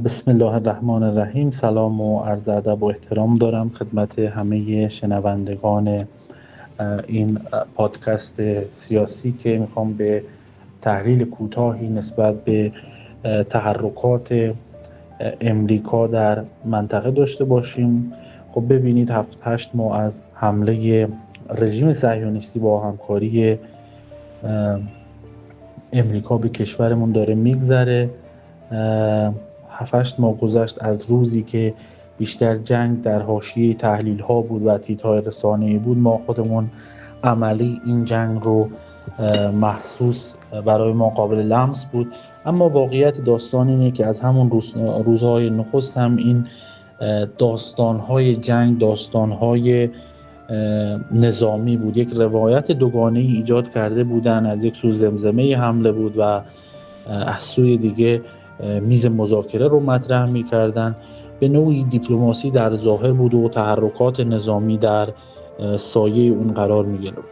بسم الله الرحمن الرحیم. سلام و عرض ادب و احترام دارم خدمت همه شنوندگان این پادکست سیاسی که میخوام به تحلیل کوتاهی نسبت به تحرکات امریکا در منطقه داشته باشیم. خب ببینید 7-8 ماه از حمله رژیم صهیونیستی با همکاری امریکا به کشورمون داره میگذره. 7-8 ماه گذشت از روزی که بیشتر جنگ در حاشیه تحلیل ها بود و تیترهای رسانه‌ای بود. ما خودمون عملی این جنگ رو محسوس برای ما قابل لمس بود. اما واقعیت داستان اینه که از همون روزهای نخست هم این داستانهای جنگ داستانهای نظامی بود. یک روایت دوگانه ای ایجاد کرده بودن. از یک سو زمزمه حمله بود و از سوی دیگه میز مذاکره رو مطرح می‌کردن. به نوعی دیپلماسی در ظاهر بود و تحرکات نظامی در سایه اون قرار می‌گرفت.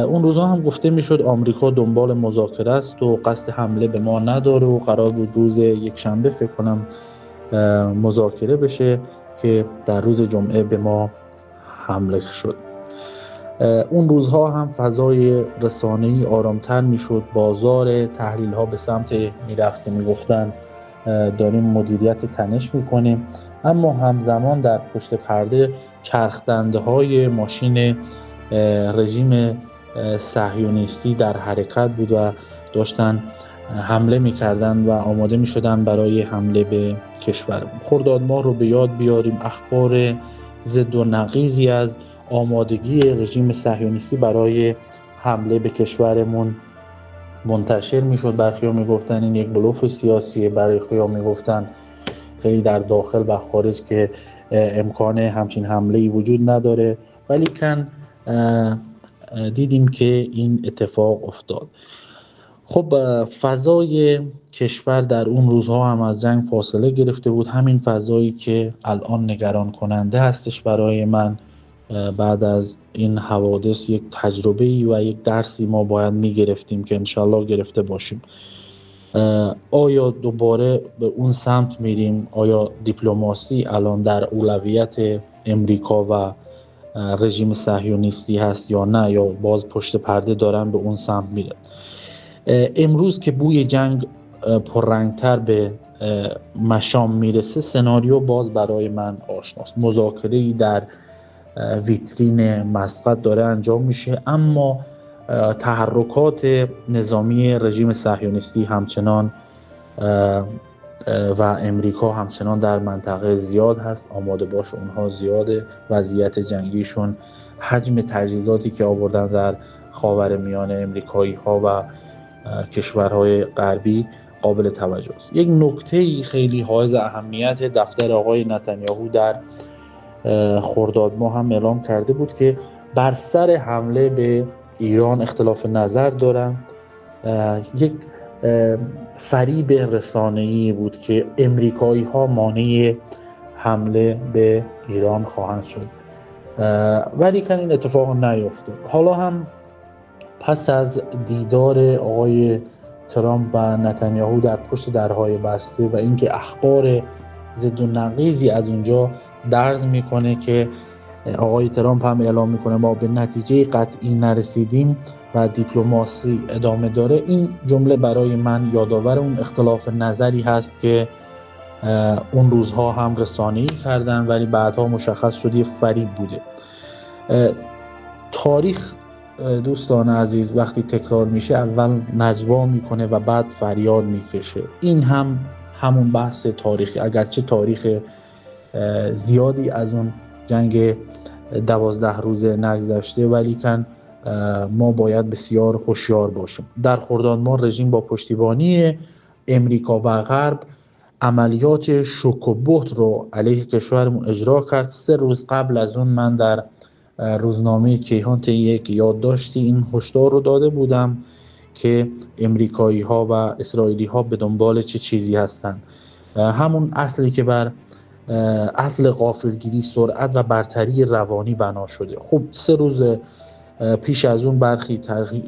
اون روزها هم گفته میشد آمریکا دنبال مذاکره است و قصد حمله به ما نداره و قرار بود روز یکشنبه فکر کنم مذاکره بشه که در روز جمعه به ما حمله شد. اون روزها هم فضای رسانه‌ای آرامتر میشد. بازار تحلیل ها به سمت میرفت که میگفتن داریم مدیریت تنش میکنیم، اما همزمان در پشت پرده چرخدنده های ماشین رژیم صهیونیستی در حرکت بود و داشتن حمله میکردن و آماده میشدن برای حمله به کشور. خرداد ماه رو به یاد بیاریم. اخبار ضد و نقیضی از آمادگی رژیم صهیونیستی برای حمله به کشورمون منتشر میشد. برخی‌ها میگفتن این یک بلوف سیاسیه، برخی‌ها میگفتن خیلی در داخل و خارج که امکان همچین حمله‌ای وجود نداره، ولی کن دیدیم که این اتفاق افتاد. خب فضای کشور در اون روزها هم از جنگ فاصله گرفته بود. همین فضایی که الان نگران کننده هستش برای من. بعد از این حوادث یک تجربه‌ای و یک درسی ما باید می‌گرفتیم که انشالله گرفته باشیم. آیا دوباره به اون سمت میریم؟ آیا دیپلماسی الان در اولویت امریکا و رژیم صهیونیستی هست یا نه، یا باز پشت پرده دارن به اون سمت میرن؟ امروز که بوی جنگ پررنگتر به مشام میرسه، سناریو باز برای من آشناست. مذاکره‌ای در ویترین مسقط داره انجام میشه، اما تحرکات نظامی رژیم صهیونیستی همچنان و امریکا همچنان در منطقه زیاد هست. آماده باش اونها زیاده. وضعیت جنگیشون، حجم تجهیزاتی که آوردن در خاورمیانه امریکایی ها و کشورهای غربی قابل توجه است. یک نکته خیلی حائز اهمیت، دفتر آقای نتانیاهو در خرداد ماه هم اعلام کرده بود که بر سر حمله به ایران اختلاف نظر دارن. یک فریب رسانه‌ای بود که امریکایی ها مانع حمله به ایران خواهند شد، ولی که این اتفاق نیفتاد. حالا هم پس از دیدار آقای ترامپ و نتانیاهو در پشت درهای بسته و اینکه اخبار ضد و نقیضی از اونجا درز میکنه که آقای ترامپ هم اعلام میکنه ما به نتیجه قطعی نرسیدیم و دیپلماسی ادامه داره، این جمله برای من یادآور اون اختلاف نظری هست که اون روزها هم رسانه‌ای کردن ولی بعدها مشخص شد یه فریب بوده. تاریخ دوستان عزیز وقتی تکرار میشه اول نجوا میکنه و بعد فریاد میکشه. این هم همون بحث تاریخی، اگرچه تاریخ زیادی از اون جنگ 12 روزه نگذشته، ولی کن ما باید بسیار هوشیار باشیم. در خرداد ماه رژیم با پشتیبانی امریکا و غرب عملیات شوک و بهت رو علیه کشورمون اجرا کرد. 3 روز قبل از اون من در روزنامه کیهان یک یادداشتی این هشدار رو داده بودم که امریکایی ها و اسرائیلی ها به دنبال چه چیزی هستن. همون اصلی که بر اصل غافلگیری، سرعت و برتری روانی بنا شده. خب 3 روز پیش از اون برخی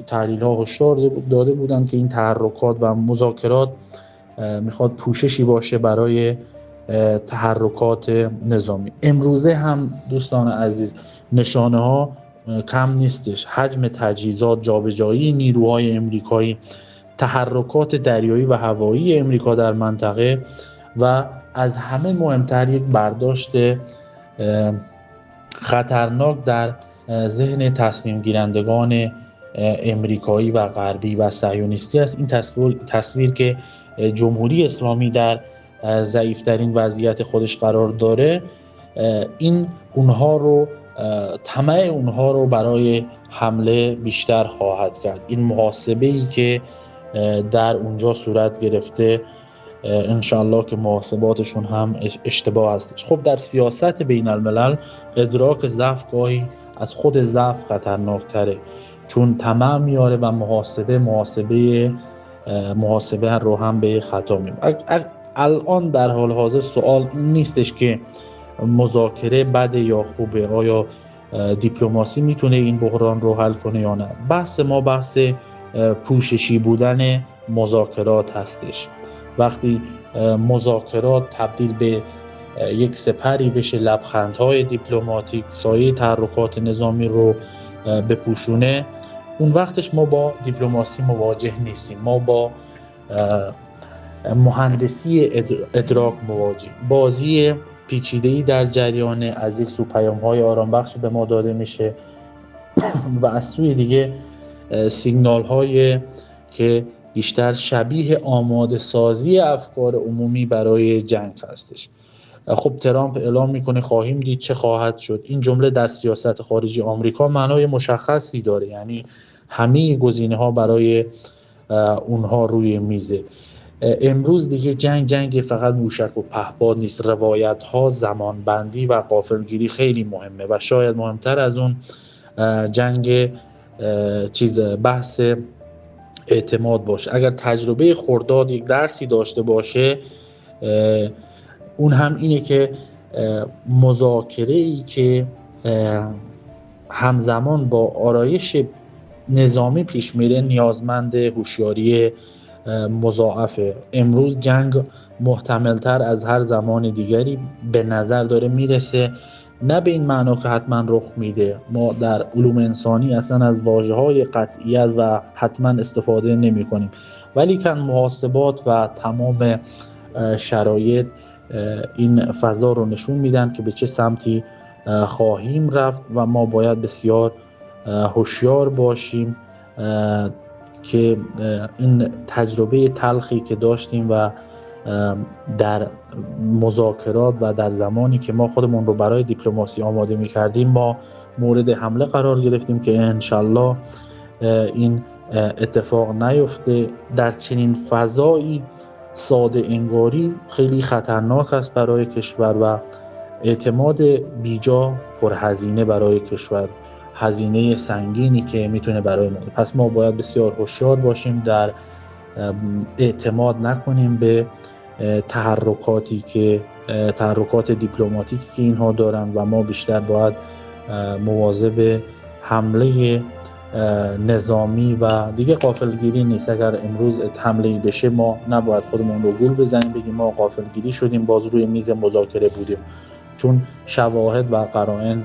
تحلیل ها هشدار داده بودن که این تحرکات و مذاکرات میخواد پوششی باشه برای تحرکات نظامی. امروزه هم دوستان عزیز نشانه ها کم نیستش. حجم تجهیزات، جابجایی نیروهای امریکایی، تحرکات دریایی و هوایی امریکا در منطقه و از همه مهمتر یک برداشت خطرناک در ذهن تصمیم گیرندگان امریکایی و غربی و صهیونیستی است. این تصویر که جمهوری اسلامی در ضعیفترین وضعیت خودش قرار داره، این طمع اونها رو برای حمله بیشتر خواهد کرد. این محاسبه‌ای که در اونجا صورت گرفته انشالله که محاسباتشون هم اشتباه هستش. خب در سیاست بین الملل ادراک ضعف گاهی از خود ضعف خطرناکتره، چون طمع میاره و محاسبه رو هم به خطا میبره. الان در حال حاضر سوال این نیستش که مذاکره بده یا خوبه، آیا دیپلماسی میتونه این بحران رو حل کنه یا نه. بحث ما بحث پوششی بودن مذاکرات هستش. وقتی مذاکرات تبدیل به یک سپری بشه، لبخندهای دیپلماتیک سایه تحرکات نظامی رو بپوشونه، اون وقتش ما با دیپلماسی مواجه نیستیم، ما با مهندسی ادراک مواجه. بازی پیچیده‌ای در جریانه، از یک سو پیام‌های آرامبخش به ما داده میشه و از سوی دیگه سیگنال‌های که بیشتر شبیه آماده سازی افکار عمومی برای جنگ هستش. خب ترامپ اعلام میکنه خواهیم دید چه خواهد شد. این جمله در سیاست خارجی آمریکا معنای مشخصی داره، یعنی همه گزینه‌ها برای اونها روی میزه. امروز دیگه جنگ فقط موشک و پهپاد نیست. روایت‌ها، زمانبندی و غافلگیری خیلی مهمه و شاید مهمتر از اون جنگ بحث اعتماد باشه. اگر تجربه خرداد یک درسی داشته باشه، اون هم اینه که مذاکره‌ای که همزمان با آرایش نظامی پیش میره نیازمند هوشیاری مضاعفه. امروز جنگ محتمل‌تر از هر زمان دیگری به نظر داره میرسه، نه به این معنا که حتما رخ میده. ما در علوم انسانی اصلا از واژه‌های قطعیت و حتما استفاده نمی‌کنیم، ولی کن محاسبات و تمام شرایط این فضا رو نشون میدن که به چه سمتی خواهیم رفت و ما باید بسیار هوشیار باشیم که این تجربه تلخی که داشتیم و در مذاکرات و در زمانی که ما خودمون رو برای دیپلماسی آماده می‌کردیم ما مورد حمله قرار گرفتیم که انشالله این اتفاق نیفته. در چنین فضایی ساده انگاری خیلی خطرناک است برای کشور و اعتماد بیجا پرهزینه برای کشور، هزینه سنگینی که میتونه برای ما. پس ما باید بسیار هوشیار باشیم، در اعتماد نکنیم به تحرکات دیپلماتیکی که اینها دارن و ما بیشتر باید مواظب حمله نظامی و دیگه غافلگیری نیست. اگر امروز حمله‌ای بشه ما نباید خودمون رو گول بزنیم بگیم ما غافلگیری شدیم باز روی میز مذاکره بودیم، چون شواهد و قرائن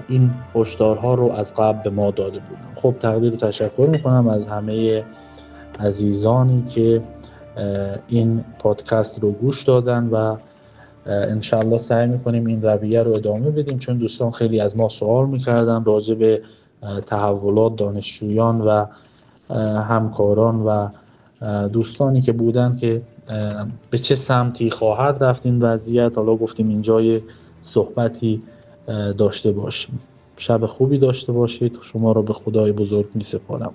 این هشدارها رو از قبل به ما داده بودن. خب تقدیر و تشکر میکنم از همه عزیزانی که این پادکست رو گوش دادن و انشالله سعی میکنیم این رویه رو ادامه بدیم، چون دوستان خیلی از ما سوال میکردن راجع به تحولات دانشجویان و همکاران و دوستانی که بودن که به چه سمتی خواهد رفت این وضعیت. حالا گفتیم اینجای صحبتی داشته باشیم. شب خوبی داشته باشید. شما را به خدای بزرگ می‌سپارم.